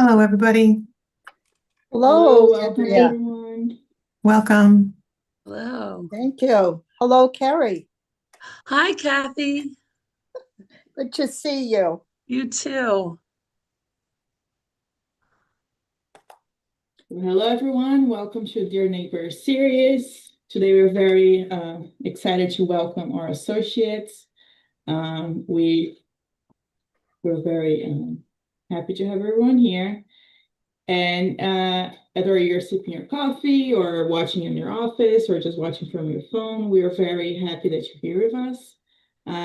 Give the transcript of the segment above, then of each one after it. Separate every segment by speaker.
Speaker 1: Hello, everybody.
Speaker 2: Hello,
Speaker 3: Welcome
Speaker 2: Andrea.
Speaker 3: everyone.
Speaker 1: Welcome.
Speaker 4: Hello.
Speaker 2: Thank you. Hello, Carrie.
Speaker 4: Hi, Kathy.
Speaker 2: Good to see you.
Speaker 4: You too.
Speaker 3: Hello everyone, welcome to Dear Neighbor series. Today we're very excited to welcome our associates. We're very happy to have everyone here. And whether you're sipping your coffee or watching in your office or just watching from your phone, we are very happy that you're here with us.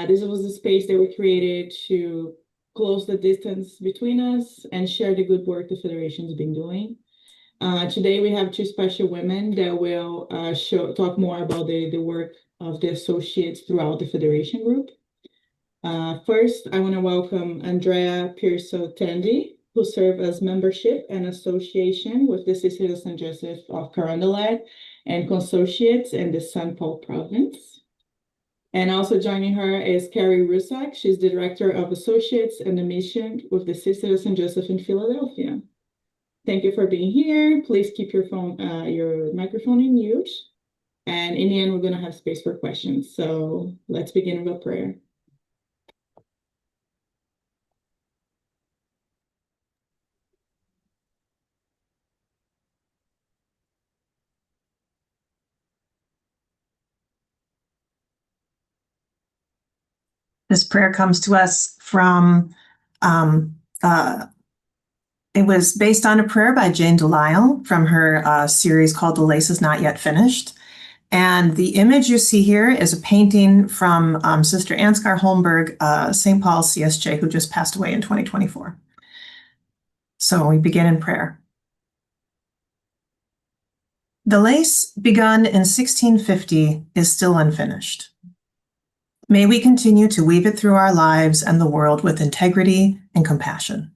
Speaker 3: This was a space that we created to close the distance between us and share the good work the Federation's been doing. Today we have two special women that will talk more about the work of the associates throughout the Federation group. First, I want to welcome Andrea Pirso-Tandy, who serve as membership and association with the Sisters of St. Joseph of Carondelet and Consociates in the St. Paul province. And also joining her is Carrie Rusak. She's the Director of Associates and the Mission with the Sisters of St. Joseph in Philadelphia. Thank you for being here. Please keep your microphone in mute. And in the end, we're going to have space for questions. So let's begin with a prayer.
Speaker 1: This prayer comes to us from, it was based on a prayer by Jane Delisle from her series called The Lace is Not Yet Finished. And the image you see here is a painting from Sister Ansgar Holmberg, St. Paul CSJ, who just passed away in 2024. So we begin in prayer. The lace, begun in 1650, is still unfinished. May we continue to weave it through our lives and the world with integrity and compassion.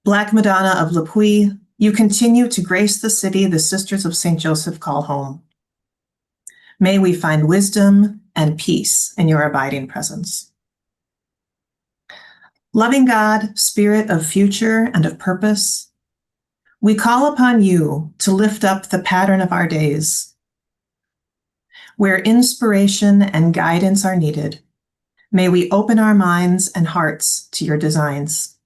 Speaker 1: Black Madonna of Le Puy, you continue to grace the city the Sisters of St. Joseph call home. May we find wisdom and peace in your abiding presence. Loving God, Spirit of future and of purpose, we call upon you to lift up the pattern of our days. Where inspiration and guidance are needed, may we open our minds and hearts to your designs.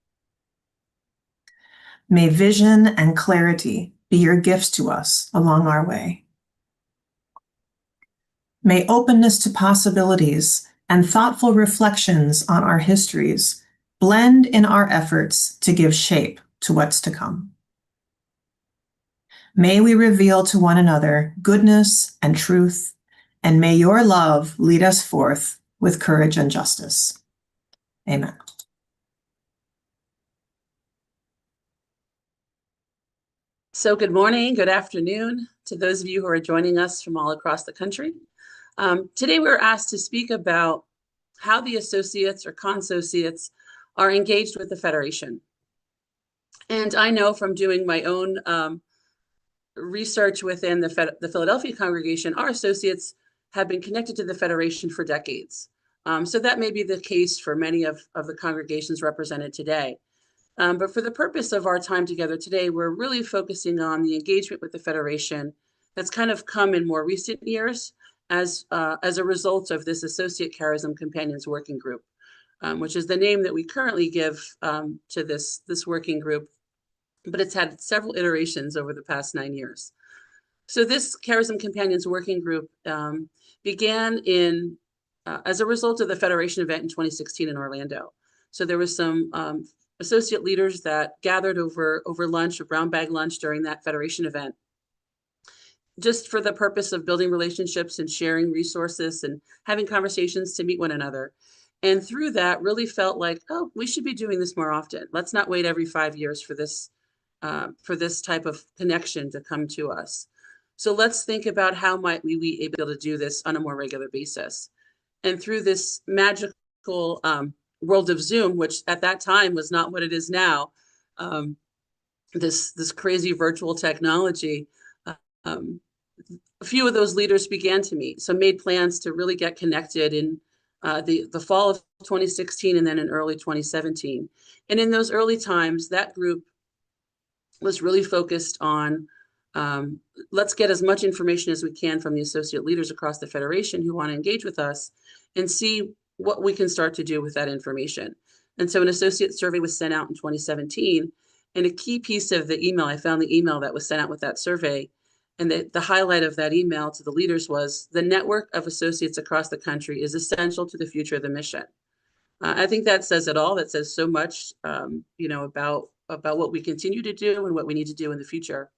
Speaker 1: May vision and clarity be your gifts to us along our way. May openness to possibilities and thoughtful reflections on our histories blend in our efforts to give shape to what's to come. May we reveal to one another goodness and truth, and may your love lead us forth with courage and justice. Amen.
Speaker 4: So good morning, good afternoon to those of you who are joining us from all across the country. Today we're asked to speak about how the associates or consociates are engaged with the Federation. And I know from doing my own research within the Philadelphia congregation, our associates have been connected to the Federation for decades. So that may be the case for many of the congregations represented today. But for the purpose of our time together today, we're really focusing on the engagement with the Federation that's kind of come in more recent years as a result of this Associate Charism Companions Working Group, which is the name that we currently give to this working group, but it's had several iterations over the past 9 years. So this Charism Companions Working Group began as a result of the Federation event in 2016 in Orlando. So there was some associate leaders that gathered over lunch, a brown bag lunch during that Federation event, just for the purpose of building relationships and sharing resources and having conversations to meet one another. And through that, really felt like, oh, we should be doing this more often. Let's not wait every 5 years for this type of connection to come to us. So let's think about how might we be able to do this on a more regular basis. And through this magical world of Zoom, which at that time was not what it is now, this crazy virtual technology, a few of those leaders began to meet. So made plans to really get connected in the fall of 2016 and then in early 2017. And in those early times, that group was really focused on let's get as much information as we can from the associate leaders across the Federation who want to engage with us and see what we can start to do with that information. And so an associate survey was sent out in 2017. And a key piece of the email, I found the email that was sent out with that survey. And the highlight of that email to the leaders was the network of associates across the country is essential to the future of the mission. I think that says it all. That says so much, about what we continue to do and what we need to do in the future.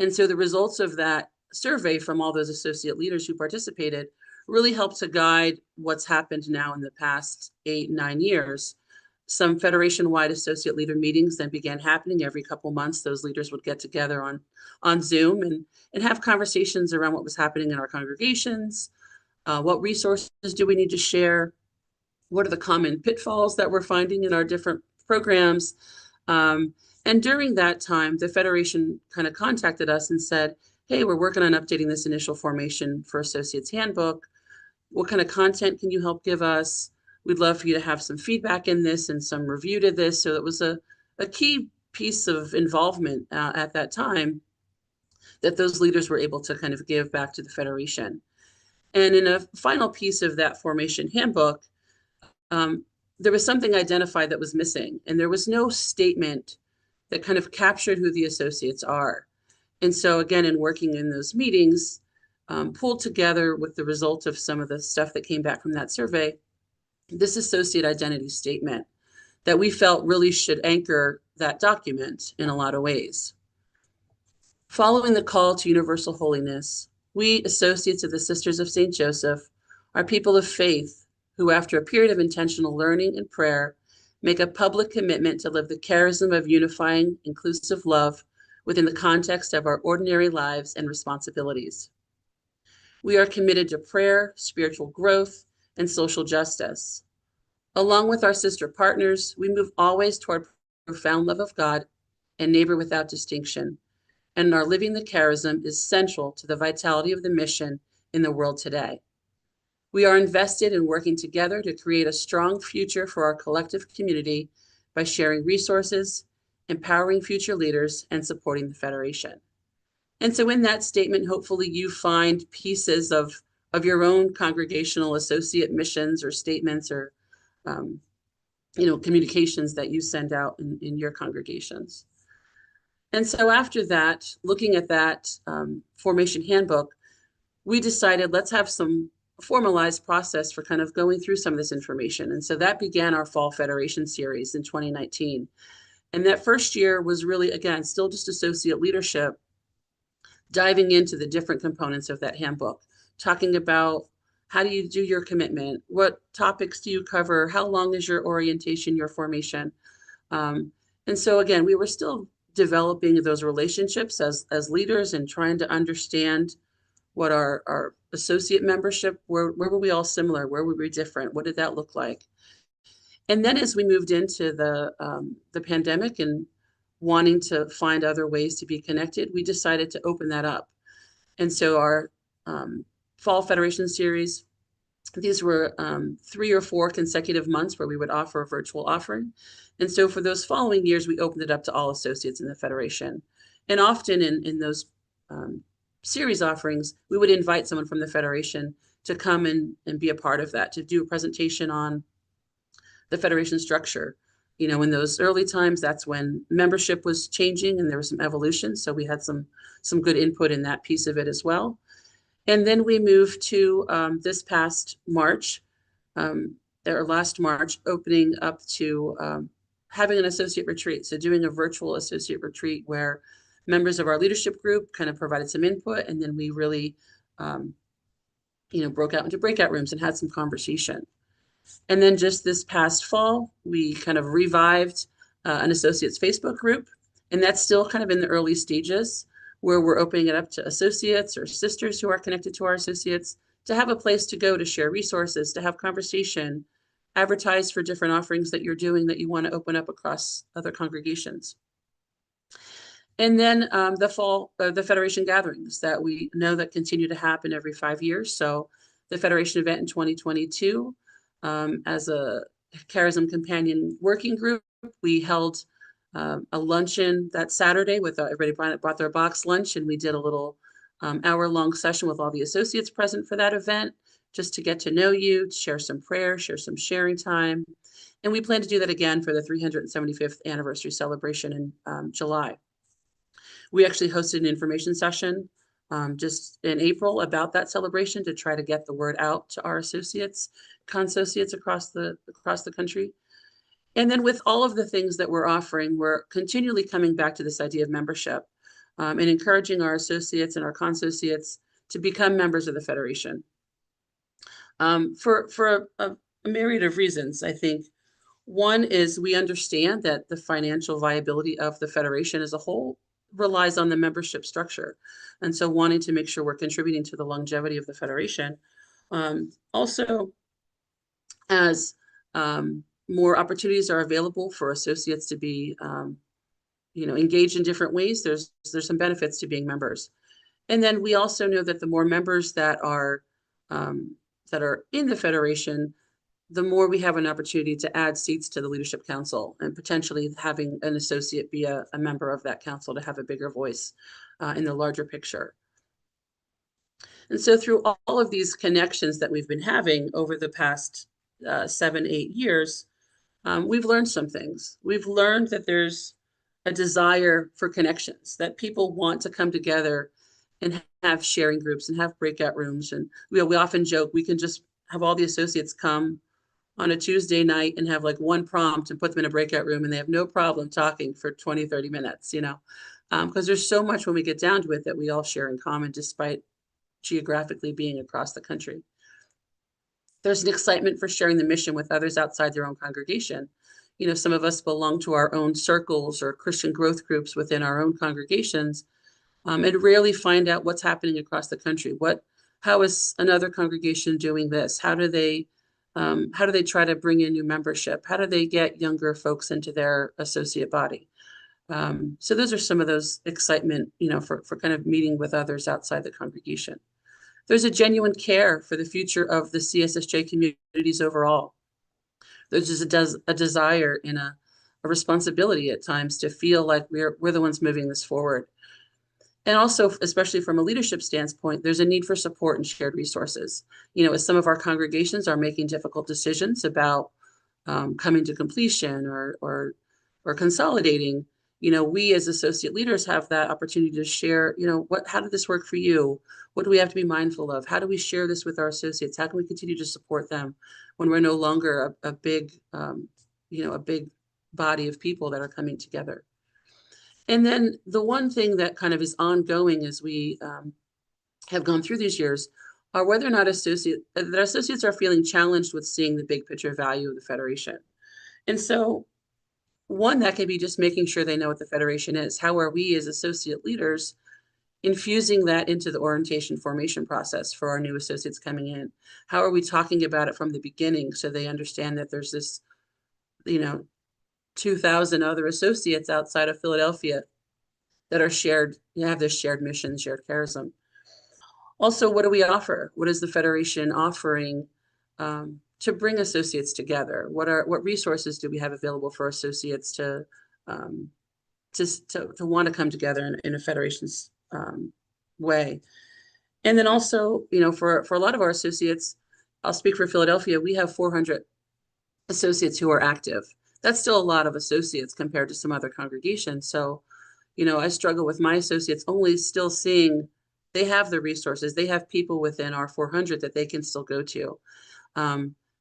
Speaker 4: And so the results of that survey from all those associate leaders who participated really helped to guide what's happened now in the past 8-9 years. Some Federation-wide associate leader meetings then began happening every couple months. Those leaders would get together on Zoom and have conversations around what was happening in our congregations. What resources do we need to share? What are the common pitfalls that we're finding in our different programs? And during that time, the Federation kind of contacted us and said, hey, we're working on updating this initial formation for Associates Handbook. What kind of content can you help give us? We'd love for you to have some feedback in this and some review to this. So it was a key piece of involvement at that time that those leaders were able to kind of give back to the Federation. And in a final piece of that formation handbook, there was something identified that was missing, and there was no statement that kind of captured who the associates are. And so again, in working in those meetings, pulled together with the result of some of the stuff that came back from that survey, this associate identity statement that we felt really should anchor that document in a lot of ways. Following the call to universal holiness, we associates of the Sisters of St. Joseph are people of faith who, after a period of intentional learning and prayer, make a public commitment to live the charism of unifying, inclusive love within the context of our ordinary lives and responsibilities. We are committed to prayer, spiritual growth, and social justice. Along with our sister partners, we move always toward profound love of God and neighbor without distinction, and our living the charism is central to the vitality of the mission in the world today. We are invested in working together to create a strong future for our collective community by sharing resources, empowering future leaders, and supporting the Federation. And so in that statement, hopefully you find pieces of your own congregational associate missions or statements or communications that you send out in your congregations. And so after that, looking at that formation handbook, we decided let's have some formalized process for kind of going through some of this information. And so that began our Fall Federation series in 2019. And that first year was really, again, still just associate leadership, diving into the different components of that handbook, talking about how do you do your commitment? What topics do you cover? How long is your orientation, your formation? And so again, we were still developing those relationships as leaders and trying to understand what our associate membership, where were we all similar? Where were we different? What did that look like? And then as we moved into the pandemic and wanting to find other ways to be connected, we decided to open that up. And so our Fall Federation series, these were 3 or 4 consecutive months where we would offer a virtual offering. And so for those following years, we opened it up to all associates in the Federation. And often in those series offerings, we would invite someone from the Federation to come and be a part of that, to do a presentation on the Federation structure. You know, in those early times, that's when membership was changing and there was some evolution. So we had some good input in that piece of it as well. And then we moved to this past March, or last March, opening up to having an associate retreat. So doing a virtual associate retreat where members of our leadership group kind of provided some input, and then we really, broke out into breakout rooms and had some conversation. And then just this past fall, we kind of revived an associates Facebook group, and that's still kind of in the early stages where we're opening it up to associates or sisters who are connected to our associates to have a place to go to share resources, to have conversation, advertise for different offerings that you're doing that you want to open up across other congregations. And then the Federation gatherings that we know that continue to happen every 5 years. So the Federation event in 2022 as a Charism Companion Working Group. We held a luncheon that Saturday with everybody brought their box lunch, and we did a little hour-long session with all the associates present for that event, just to get to know you, share some prayer, share some sharing time. And we plan to do that again for the 375th anniversary celebration in July. We actually hosted an information session just in April about that celebration to try to get the word out to our associates, consociates across the country. And then with all of the things that we're offering, we're continually coming back to this idea of membership and encouraging our associates and our consociates to become members of the Federation. For a myriad of reasons, I think. One is we understand that the financial viability of the Federation as a whole relies on the membership structure. And so wanting to make sure we're contributing to the longevity of the Federation. Also, as more opportunities are available for associates to be engaged in different ways, there's some benefits to being members. And then we also know that the more members that are in the Federation, the more we have an opportunity to add seats to the Leadership Council and potentially having an associate be a member of that council to have a bigger voice in the larger picture. And so through all of these connections that we've been having over the past 7-8 years, we've learned some things. We've learned that there's a desire for connections, that people want to come together and have sharing groups and have breakout rooms. And we often joke we can just have all the associates come on a Tuesday night and have like one prompt and put them in a breakout room, and they have no problem talking for 20, 30 minutes, because there's so much when we get down to it that we all share in common despite geographically being across the country. There's an excitement for sharing the mission with others outside their own congregation. Some of us belong to our own circles or Christian growth groups within our own congregations, and rarely find out what's happening across the country. How is another congregation doing this? How do they try to bring in new membership? How do they get younger folks into their associate body? So those are some of those excitement, for kind of meeting with others outside the congregation. There's a genuine care for the future of the CSSJ communities overall. There's just a desire and a responsibility at times to feel like we're the ones moving this forward. And also, especially from a leadership standpoint, there's a need for support and shared resources. As some of our congregations are making difficult decisions about coming to completion or consolidating, we as associate leaders have that opportunity to share, how did this work for you? What do we have to be mindful of? How do we share this with our associates? How can we continue to support them when we're no longer a big body of people that are coming together? And then the one thing that kind of is ongoing as we have gone through these years are whether or not associates are feeling challenged with seeing the big picture value of the Federation. And so one, that can be just making sure they know what the Federation is. How are we as associate leaders infusing that into the orientation formation process for our new associates coming in? How are we talking about it from the beginning so they understand that there's this, 2,000 other associates outside of Philadelphia that are have this shared mission, shared charism. Also, what do we offer? What is the Federation offering to bring associates together? What resources do we have available for associates to want to come together in a Federation's way? And then also, for a lot of our associates, I'll speak for Philadelphia, we have 400 associates who are active. That's still a lot of associates compared to some other congregations. So, I struggle with my associates only still seeing they have the resources. They have people within our 400 that they can still go to.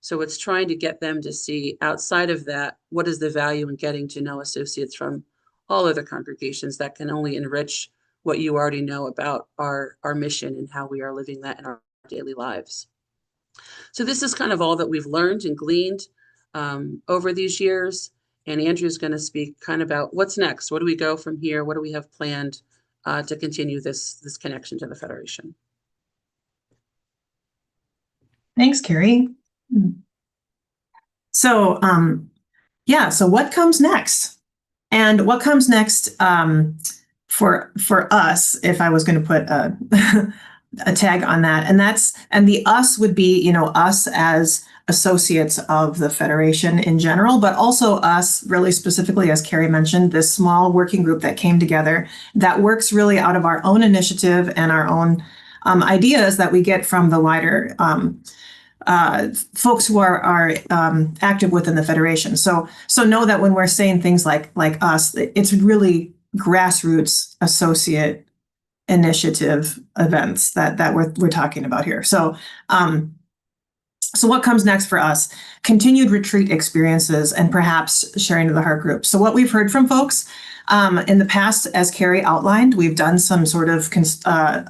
Speaker 4: So it's trying to get them to see outside of that, what is the value in getting to know associates from all other congregations that can only enrich what you already know about our mission and how we are living that in our daily lives. So this is kind of all that we've learned and gleaned over these years. And Andrew's going to speak kind of about what's next. What do we go from here? What do we have planned to continue this connection to the Federation?
Speaker 1: Thanks, Carrie. So, so what comes next? And what comes next for us, if I was going to put a tag on that. And the us would be, you know, us as associates of the Federation in general, but also us really specifically, as Carrie mentioned, this small working group that came together that works really out of our own initiative and our own ideas that we get from the wider folks who are active within the Federation. So know that when we're saying things like us, it's really grassroots associate initiative events that we're talking about here. So what comes next for us? Continued retreat experiences and perhaps sharing to the heart group. So what we've heard from folks in the past, as Carrie outlined, we've done some sort of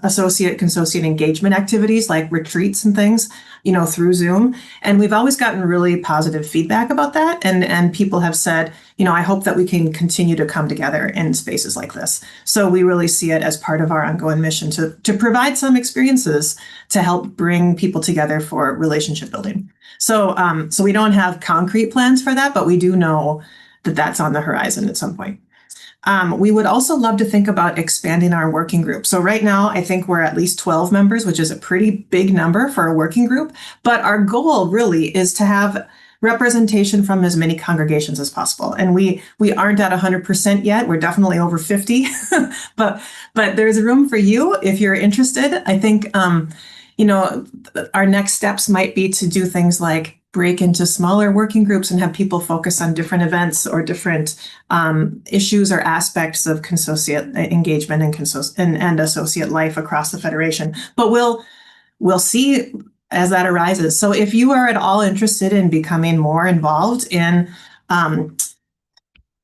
Speaker 1: associate engagement activities like retreats and things, you know, through Zoom. And we've always gotten really positive feedback about that. And people have said, you know, I hope that we can continue to come together in spaces like this. So we really see it as part of our ongoing mission to provide some experiences to help bring people together for relationship building. So we don't have concrete plans for that, but we do know that that's on the horizon at some point. We would also love to think about expanding our working group. So right now, I think we're at least 12 members, which is a pretty big number for a working group. But our goal really is to have representation from as many congregations as possible. And we aren't at 100% yet. We're definitely over 50, but there's room for you if you're interested. I think, you know, our next steps might be to do things like break into smaller working groups and have people focus on different events or different issues or aspects of consociate engagement and associate life across the Federation. But we'll see as that arises. So if you are at all interested in becoming more involved in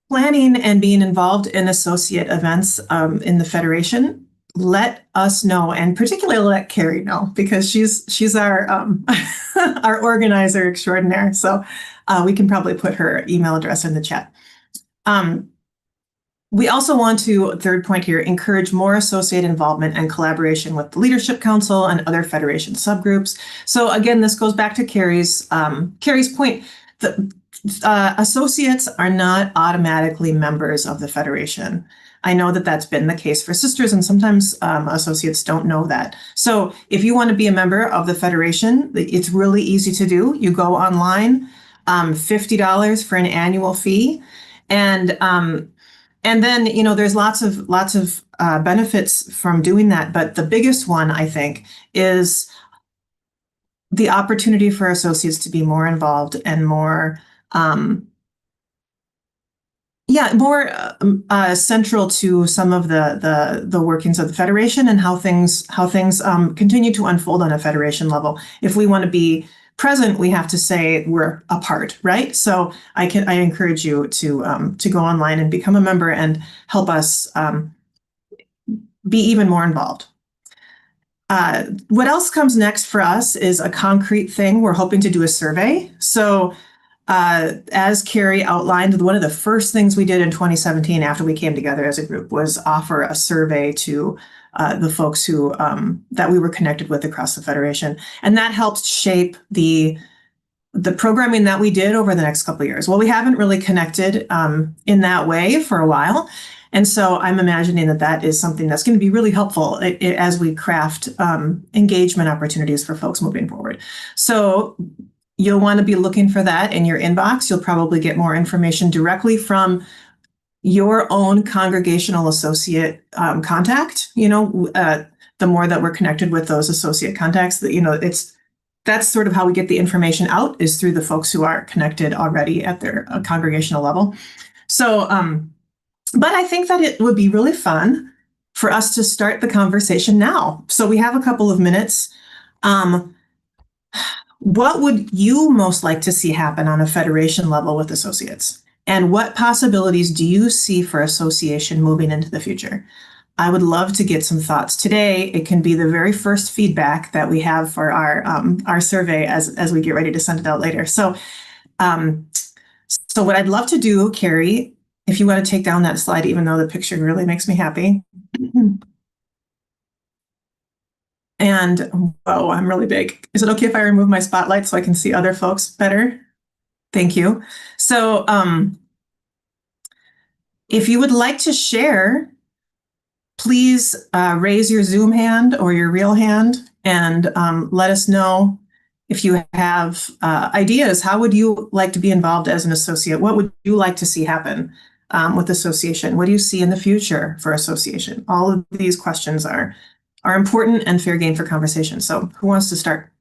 Speaker 1: planning and being involved in associate events in the Federation, let us know, and particularly let Carrie know, because she's our our organizer extraordinaire. So we can probably put her email address in the chat. We also want to, third point here, encourage more associate involvement and collaboration with the Leadership Council and other Federation subgroups. So again, this goes back to Carrie's point. Associates are not automatically members of the Federation. I know that that's been the case for sisters, and sometimes associates don't know that. So if you want to be a member of the Federation, it's really easy to do. You go online, $50 for an annual fee, and then, you know, there's lots of benefits from doing that. But the biggest one, I think, is the opportunity for associates to be more involved and more central to some of the workings of the Federation and how things continue to unfold on a Federation level. If we want to be present, we have to say we're a part, right? So I encourage you to go online and become a member and help us be even more involved. What else comes next for us is a concrete thing. We're hoping to do a survey. So as Carrie outlined, one of the first things we did in 2017 after we came together as a group was offer a survey to the folks who that we were connected with across the Federation. And that helped shape the programming that we did over the next couple of years. Well, we haven't really connected in that way for a while. And so I'm imagining that is something that's going to be really helpful as we craft engagement opportunities for folks moving forward. So you'll want to be looking for that in your inbox. You'll probably get more information directly from your own congregational associate contact. You know, the more that we're connected with those associate contacts, that, you know, that's sort of how we get the information out, is through the folks who are connected already at their congregational level. So, but I think that it would be really fun for us to start the conversation now. So we have a couple of minutes. What would you most like to see happen on a Federation level with associates? And what possibilities do you see for association moving into the future? I would love to get some thoughts today. It can be the very first feedback that we have for our survey as we get ready to send it out later. So what I'd love to do, Carrie, if you want to take down that slide, even though the picture really makes me happy. And whoa, I'm really big. Is it okay if I remove my spotlight so I can see other folks better? Thank you. So if you would like to share please raise your Zoom hand or your real hand and let us know if you have ideas. How would you like to be involved as an associate? What would you like to see happen with association? What do you see in the future for association? All of these questions are important and fair game for conversation. So who wants to start?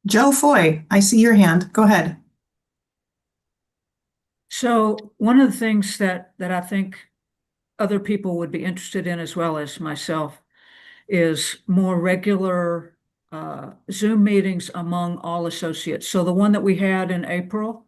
Speaker 1: Joe Foy, I see your hand. Go ahead.
Speaker 5: So one of the things that I think other people would be interested in, as well as myself, is more regular Zoom meetings among all associates. So the one that we had in April,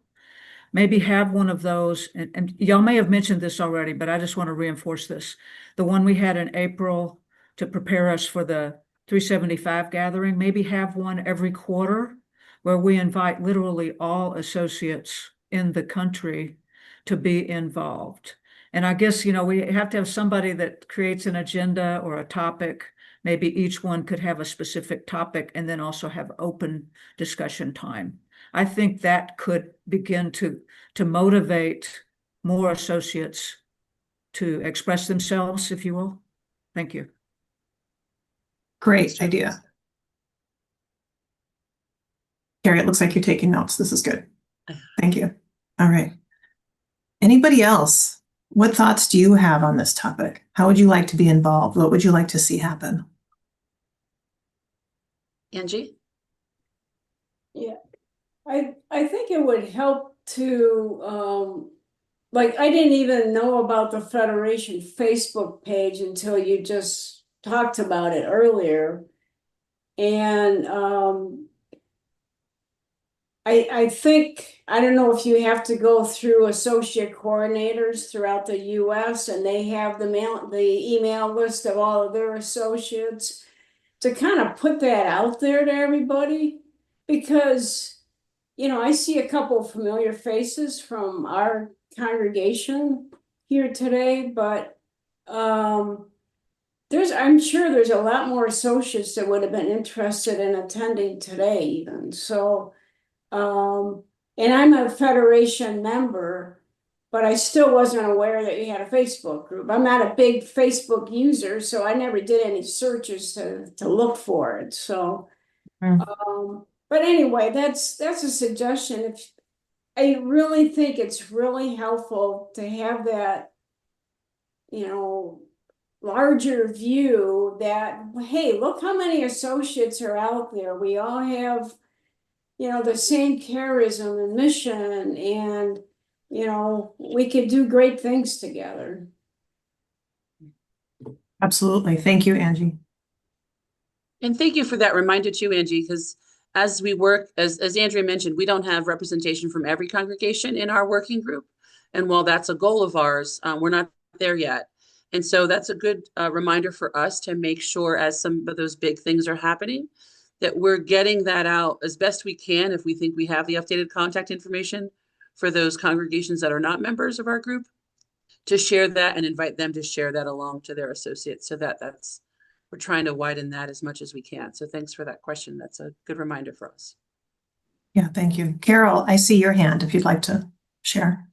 Speaker 5: maybe have one of those, and y'all may have mentioned this already, but I just want to reinforce this. The one we had in April to prepare us for the 375 gathering, maybe have one every quarter where we invite literally all associates in the country to be involved. And I guess, we have to have somebody that creates an agenda or a topic. Maybe each one could have a specific topic and then also have open discussion time. I think that could begin to motivate more associates to express themselves, if you will. Thank you.
Speaker 1: Great idea. Carrie, it looks like you're taking notes. This is good. Thank you. All right. Anybody else? What thoughts do you have on this topic? How would you like to be involved? What would you like to see happen?
Speaker 4: Angie?
Speaker 6: Yeah, I think it would help to, like, I didn't even know about the Federation Facebook page until you just talked about it earlier. And I think, I don't know if you have to go through associate coordinators throughout the US and they have the email list of all of their associates to kind of put that out there to everybody, because, I see a couple of familiar faces from our congregation here today, but I'm sure there's a lot more associates that would have been interested in attending today even. So, and I'm a Federation member, but I still wasn't aware that you had a Facebook group. I'm not a big Facebook user, so I never did any searches to look for it. So, but anyway, that's a suggestion. If I really think it's really helpful to have that, larger view that, hey, look how many associates are out there. We all have, the same charism and mission, and, we could do great things together.
Speaker 1: Absolutely. Thank you, Angie.
Speaker 4: And thank you for that reminder too, Angie, because as we work, as Andrea mentioned, we don't have representation from every congregation in our working group. And while that's a goal of ours, we're not there yet. And so that's a good reminder for us to make sure, as some of those big things are happening, that we're getting that out as best we can if we think we have the updated contact information for those congregations that are not members of our group, to share that and invite them to share that along to their associates, so that's we're trying to widen that as much as we can. So thanks for that question. That's a good reminder for us.
Speaker 1: Yeah, thank you. Carol, I see your hand if you'd like to share.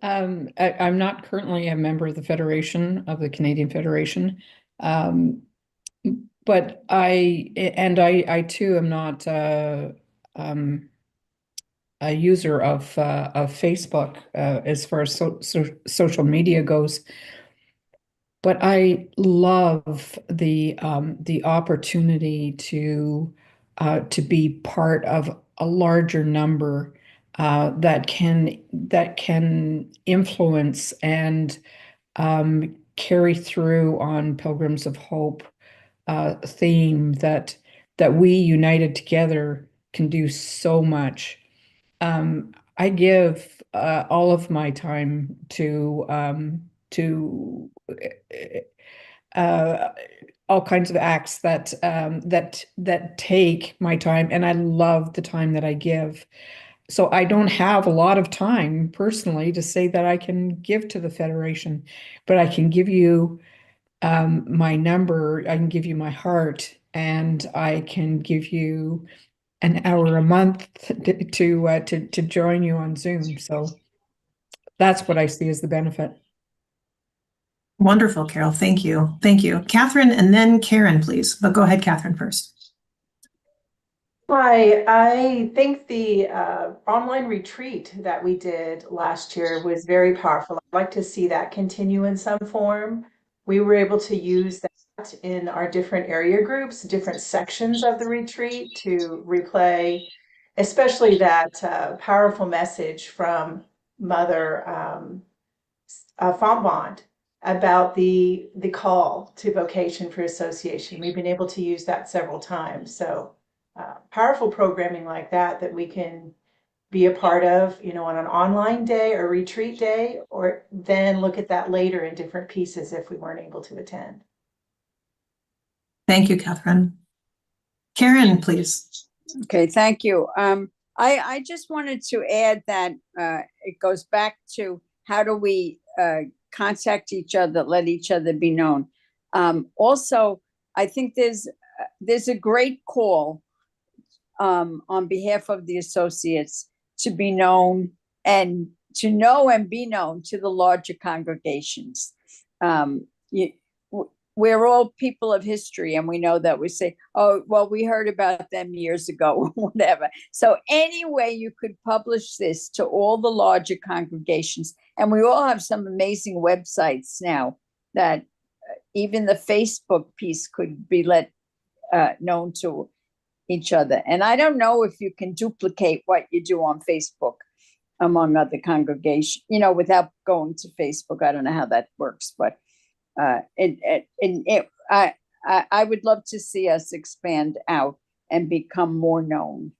Speaker 7: I'm not currently a member of the Federation, of the Canadian Federation. But I too am not a user of Facebook as far as social media goes. But I love the opportunity to be part of a larger number that can influence and carry through on Pilgrims of Hope theme that we united together can do so much. I give all of my time to all kinds of acts that take my time, and I love the time that I give. So I don't have a lot of time personally to say that I can give to the Federation, but I can give you my number, I can give you my heart, and I can give you an hour a month to join you on Zoom. So that's what I see as the benefit.
Speaker 1: Wonderful, Carol. Thank you. Thank you. Catherine and then Karen, please. But go ahead, Catherine, first.
Speaker 8: Hi, I think the online retreat that we did last year was very powerful. I'd like to see that continue in some form. We were able to use that in our different area groups, different sections of the retreat to replay, especially that powerful message from Mother Fontbond about the call to vocation for association. We've been able to use that several times. So powerful programming like that we can be a part of, on an online day or retreat day, or then look at that later in different pieces if we weren't able to attend.
Speaker 1: Thank you, Catherine. Karen, please.
Speaker 9: Okay, thank you. I just wanted to add that it goes back to how do we contact each other, let each other be known. Also, I think there's a great call on behalf of the associates to be known and to know and be known to the larger congregations. We're all people of history, and we know that. We say, oh, well, we heard about them years ago, whatever. So anyway, you could publish this to all the larger congregations. And we all have some amazing websites now that even the Facebook piece could be let known to each other. And I don't know if you can duplicate what you do on Facebook among other congregations, without going to Facebook. I don't know how that works, but I would love to see us expand out and become more known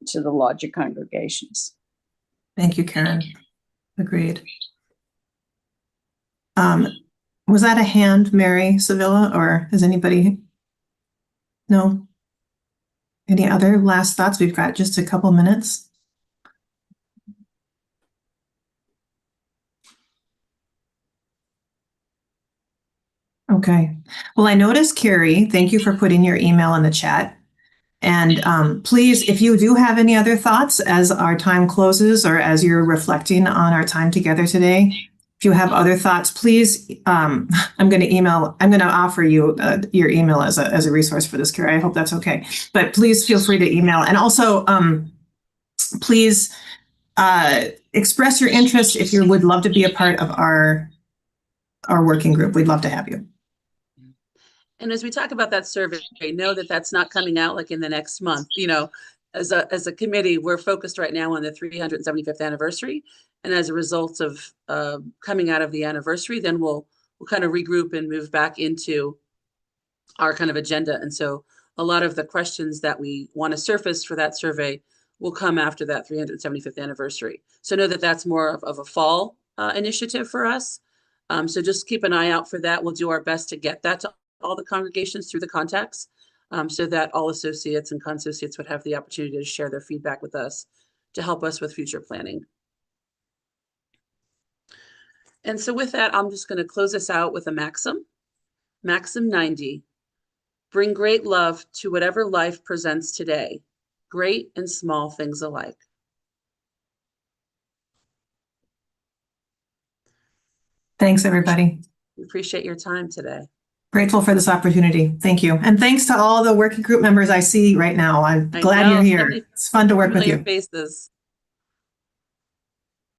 Speaker 9: to the larger congregations.
Speaker 1: Thank you, Karen. Agreed. Was that a hand, Mary Sevilla, or is anybody? No? Any other last thoughts? We've got just a couple minutes. Okay. Well, I noticed, Carrie, thank you for putting your email in the chat. And please, if you do have any other thoughts as our time closes or as you're reflecting on our time together today, if you have other thoughts, please, I'm going to offer you your email as a resource for this, Carrie. I hope that's okay. But please feel free to email. And also, please express your interest if you would love to be a part of our working group. We'd love to have you.
Speaker 4: And as we talk about that survey, know that that's not coming out like in the next month. As a committee, we're focused right now on the 375th anniversary. And as a result of coming out of the anniversary, then we'll kind of regroup and move back into our kind of agenda. And so a lot of the questions that we want to surface for that survey will come after that 375th anniversary. So know that that's more of a fall initiative for us. So just keep an eye out for that. We'll do our best to get that to all the congregations through the contacts so that all associates and consociates would have the opportunity to share their feedback with us to help us with future planning. And so with that, I'm just going to close us out with a maxim. Maxim 90. Bring great love to whatever life presents today, great and small things alike.
Speaker 1: Thanks, everybody.
Speaker 4: We appreciate your time today.
Speaker 1: Grateful for this opportunity. Thank you. And thanks to all the working group members I see right now. I'm glad you're here. It's fun to work with you.
Speaker 4: Faces.